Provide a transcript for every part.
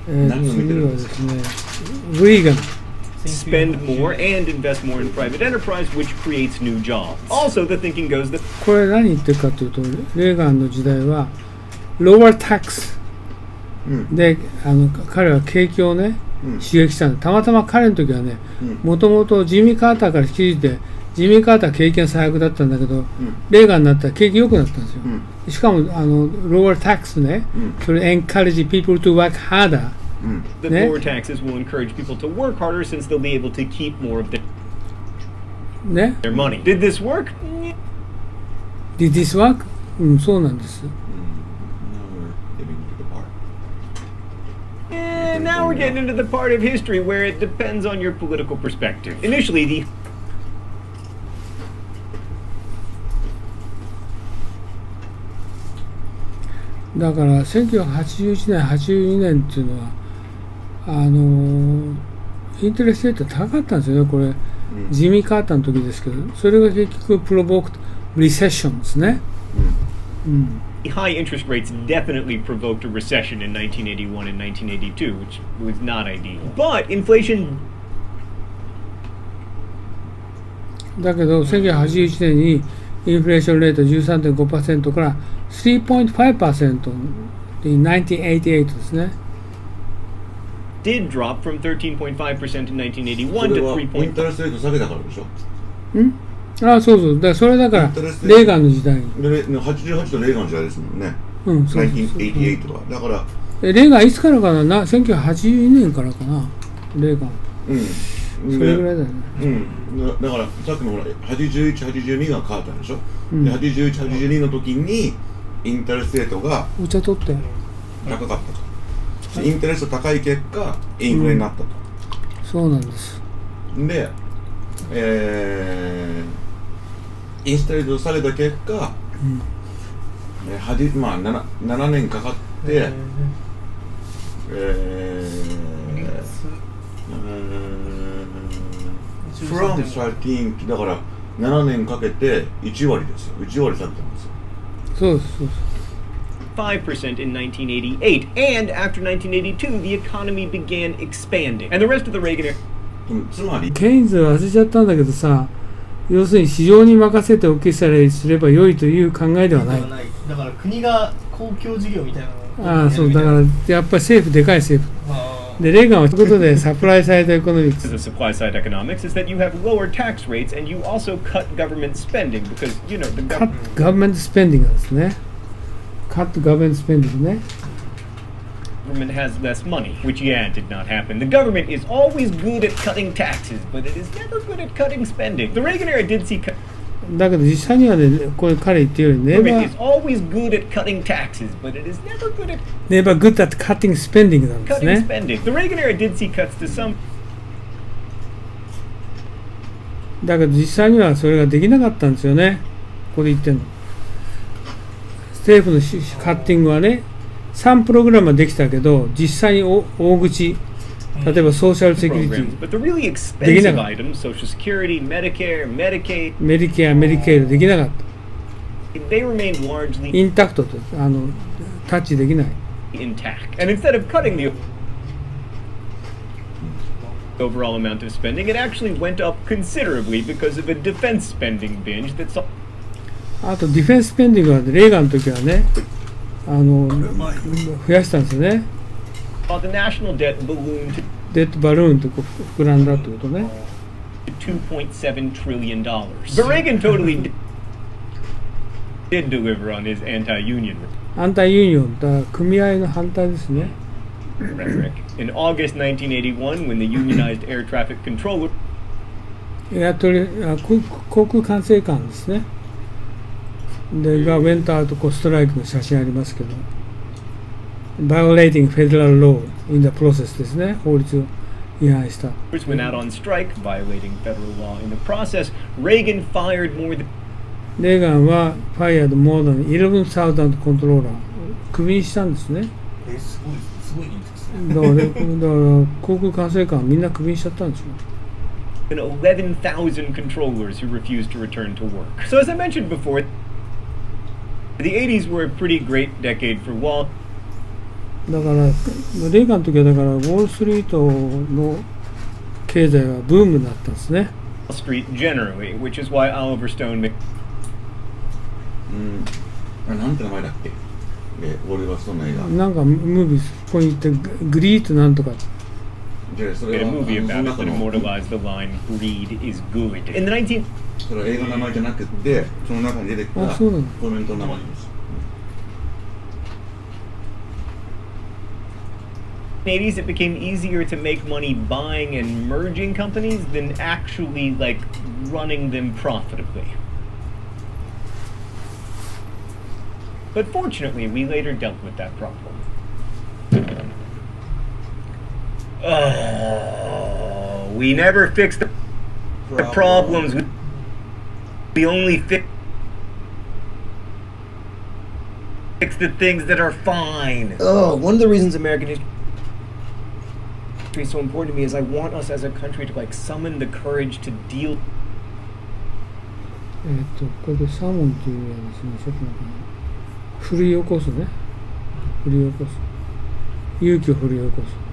次はですね、Regan spend more and invest more in private enterprise, which creates new jobs. Also, the thinking goes that これ何言ってるかというと、レーガンの時代は lower tax で、彼は景気をね、刺激したんで、たまたま彼の時はね、もともとジミー・カーターから引き継いで、ジミー・カーターは景気が最悪だったんだけど、レーガンになったら景気良くなったんですよ。しかもlower tax ね、それ encourage people to work harder。that lower taxes will encourage people to work harder since they'll be able to keep more of their money. Did this work? Did this work? そうなんです。And now we're getting into the part of history where it depends on your political perspective. Initially, the だから1981年、82年っていうのはインテレステート高かったんですよね、これ、ジミー・カーターの時ですけど、それが結局プロボークリセッションですね。high interest rates definitely provoked a recession in 1981 and 1982, which was not ideal. But inflation だけど1981年にインフレーションレート 13.5% から 3.5% in 1988ですね。did drop from 13.5% in 1981 to 3.5%. インタレストレート下げたからでしょ。そうそう。だからそれだからレーガンの時代に。88とレーガンの時代ですもんね。1988は。だからレーガンいつからかな1982年からかな、レーガン。それぐらいだよね。だからさっきのほら81、82がカーターでしょ。で81、82の時にインタレストレートがお茶取って高かったと。インタレスト高い結果インフレになったと。そうなんです。で、インタレスト下げた結果、7年かかって、from 13だから7年かけて1割ですよ。1割下げたんですよ。そうです、そうです。5% in 1988, and after 1982, the economy began expanding. And the rest of the Reagan era. つまりケインズは忘れちゃったんだけどさ、要するに市場に任せておけさえすれば良いという考えではない。だから国が公共事業みたいなのをそうだからやっぱり政府でかい政府。でレーガンはということでサプライサイドエコノミクス。The supply side economics is that you have lower tax rates and you also cut government spending because you know the government spending ですね。cut government spending ね。government has less money, which did not happen. The government is always good at cutting taxes, but it is never good at cutting spending. The Reagan era did see だけど実際にはね、これ彼言ってるようにネバー is always good at cutting taxes, but it is never good at never good at cutting spending なんですね。cutting spending. The Reagan era did see cuts to some. だけど実際にはそれができなかったんですよね。ここで言ってるの。政府のカッティングはね、3プログラムはできたけど、実際に大口、例えばソーシャルセキュリティできなかった。メディケア、メディケアできなかった。インタクトとタッチできない。And instead of cutting the overall amount of spending, it actually went up considerably because of a defense spending binge that saw. あとディフェンススペンディングはレーガンの時はね、増やしたんですよね。The national debt ballooned デッドバルーンと膨らんだってことね。$2.7 trillion. But Reagan totally did deliver on his anti-union アンタユニオンだ組合の反対ですね。rhetoric. In August 1981, when the unionized air traffic controller 航空管制官ですね。でがウェンターとストライクの写真ありますけど、violating federal law in the process ですね。法律を違反した。went out on strike, violating federal law in the process. Reagan fired more than レーガンは fired more than 11,000 controller クビにしたんですね。すごい人数ですね。だから航空管制官みんなクビにしちゃったんですよ。and 11,000 controllers who refused to return to work. So as I mentioned before, the 80s were a pretty great decade for Wall. だからレーガンの時はだからウォールストリートの経済はブームだったんですね。Wall Street generally, which is why Oliver Stone made なんて名前だっけ？オリバーストーンの映画。なんかムービーここに行ってグリートなんとか。それ a は movie そ about の it 中 that の immortalized the line "Greed is good." In the 19 それは映画の名前じゃなくて、その中に出てきたあ、そうなの。コメントの名前です。80s, it became easier to make money buying and merging companies than actually like running them profitably. But fortunately, we later dealt with that problem. Oh, we never fixed the problems. We only fix the things that are fine. Oh, one of the reasons American history is so important to me is I want us as a country to like summon the courage to deal. これでサーモンっていうのはですね、ちょっと待ってね、振り起こすね。振り起こす。勇気を振り起こす。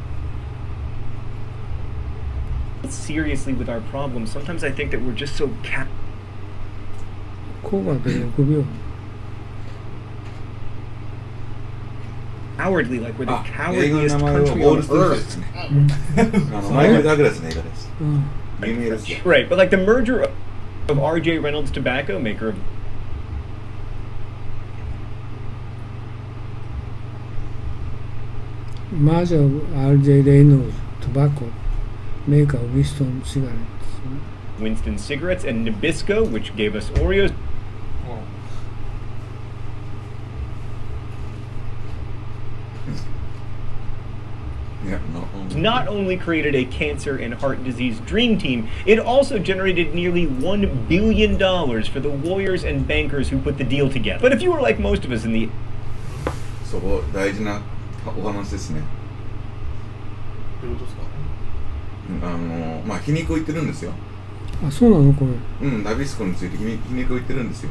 seriously with our problems. Sometimes I think that we're just soコバで6秒。cowardly, like we're the 映画の cowardliest 名前は country ウォール on ストリートで earth. すね。マイケル・ダグラスの映画です。有名ですよ。 Right, but like the merger of R.J. Reynolds Tobacco, maker of Merger of R.J. Reynolds Tobacco, maker of Winston cigarettes. Winston cigarettes, and Nabisco, which gave us Oreos. いや、Not only created a cancer and heart disease dream team, it also generated nearly $1 billion for the lawyers and bankers who put the deal together. But if you were like most of us in the そこ大事なお話ですね。どういうことですか？まあ皮肉を言ってるんですよ。あ、そうなのこれ。ナビスコについて皮肉を言ってるんですよ。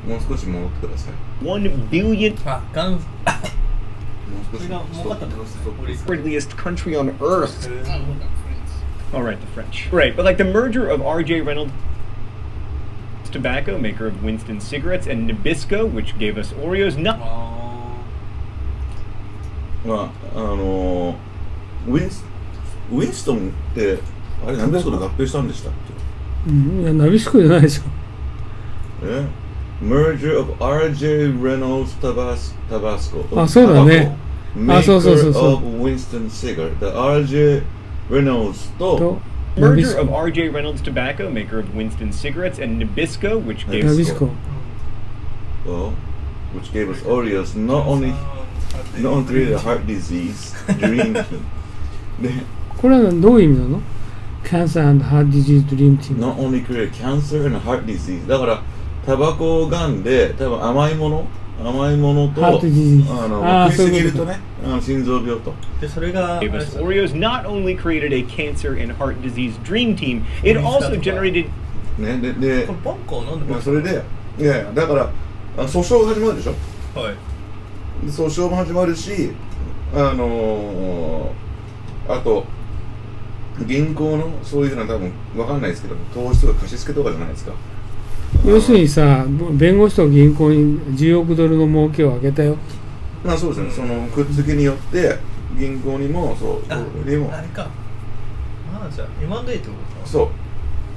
もう少し戻ってください。 $1 billion あ、ガンもう少しそれが儲かったってことですね。法律 cowardliest country on earth. All right, the French. Right, but like the merger of R.J. Reynolds Tobacco, maker of Winston cigarettes, and Nabisco, which gave us Oreos. Not まあウィンストンってあれナビスコと合併したんでしたっいや、ナビスコじゃないでしょ。け？Merger of R.J. Reynolds Tabasco あ、そうだね。あ、そうそうそうそう。 Maker of Winston cigarette. The R.J. Reynolds と merger of R.J. Reynolds Tobacco, maker of Winston cigarettes, and Nabisco, which gave ナ us ビスコ。 which gave us Oreos. Not only created a heart disease dream team. でこれはどういう意味なの？ Cancer and Heart Disease Dream Team。 Not only created cancer and heart disease. だからタバコがんで多分甘いものとハートディジーズ。食いすぎるとね心臓病と。でそれが gave us Oreos. Not only created a cancer and heart disease dream team, it also generated ねでこれバンコーなんでまあそれでいやだから訴訟が始まるでしょ。はい訴訟も始まるしあと銀行のそういうのは多分分かんないですけど投資とか貸し付けとかじゃないですか。要するにさ、弁護士と銀行に10億ドルの儲けを上げたよ。まあそうですね。そのくっつけによって銀行にもそうにもあれかじゃあ M&A ってことか。そ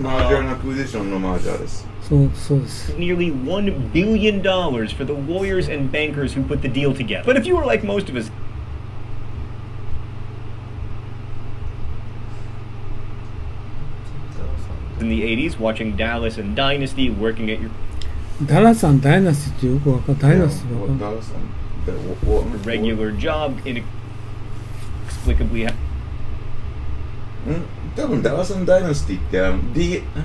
うマージャーのアクイジションのマージャーです。そうです。 nearly $1 billion for the lawyers and bankers who put the deal together. But if you were like most of us in the 80s, watching Dallas and Dynasty, working at your ダラさんダイナスティってよくわかんない。ダイナスティわかんない。ダラさん regular job, inexplicably 多分ダラさんダイナスティって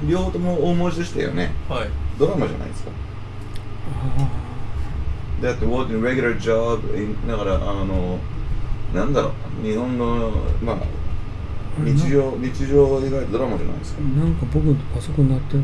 両方とも大文字でしたよね。はいドラマじゃないですか。だって work in regular job だからなんだろう日本のまあ日常を描いたドラマじゃないですか。なんか僕のパソコン鳴ってる。